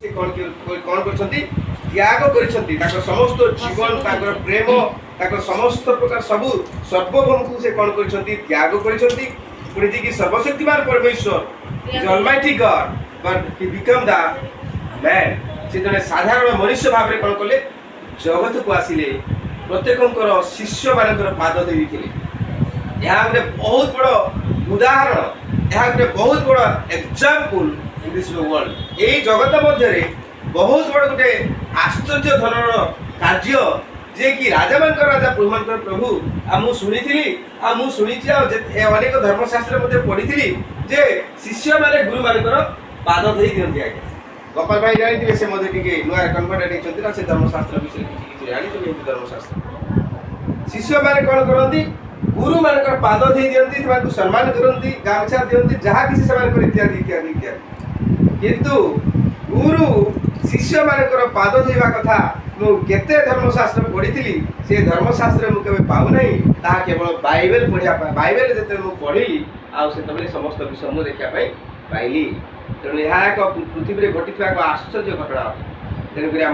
से कौन करछंती त्याग करछंती ताकर समस्त जीवन ताकर प्रेम ताकर समस्त प्रकार सबु सर्वभौम को से कौन करछंती त्याग करछंती पुणी जी की सर्वशक्तिमान परमेश्वर the almighty god but he become the man से जने साधारण मनुष्य भाव रे कौन कले जगत को आसिले प्रत्येकंकर शिष्य मानकर पाद देइथिले यहा हमरे बहुत बड़ उदाहरण यहा हमरे बहुत बड़ एग्जांपल इन दिस वर्ल्ड ए जगत मध्य रे बहुत बड़ गुटे आश्चर्य धरण कार्य जे कि राजा मानकर राजा प्रभुमानकर प्रभु आ मु सुनिथिली आ मु सुनिछि आ अनेक धर्मशास्त्र मध्ये पढिथिली जे शिष्य माने गुरु मानकर पाद देई दियंती आगे गोपाल भाई जानिथिबे से मध्ये टिके नुआ कन्वर्टेड हेचंती ना से धर्मशास्त्र विषय किछि जानिथिबे धर्मशास्त्र शिष्य माने कोन करंती गुरु मानकर पाद देई दियंती सेमानकु सम्मान करंती गामछा दियंती जहा किछि सेमानकर इत्यादि इत्यादि इत्यादि किंतु गुरु शिष्य मानकर पाद देवा कथा मु केते धर्मशास्त्र पढिथिली से धर्मशास्त्र मु केबे पाउ नै ता केवल बाइबल पढिया बाइबल जते मु पढिली आ से तबले समस्त विषय मु देखिया पाई पाइली तेणु यह एक पृथ्वी रे घटिଥିବା एक आश्चर्य घटना तेणु करी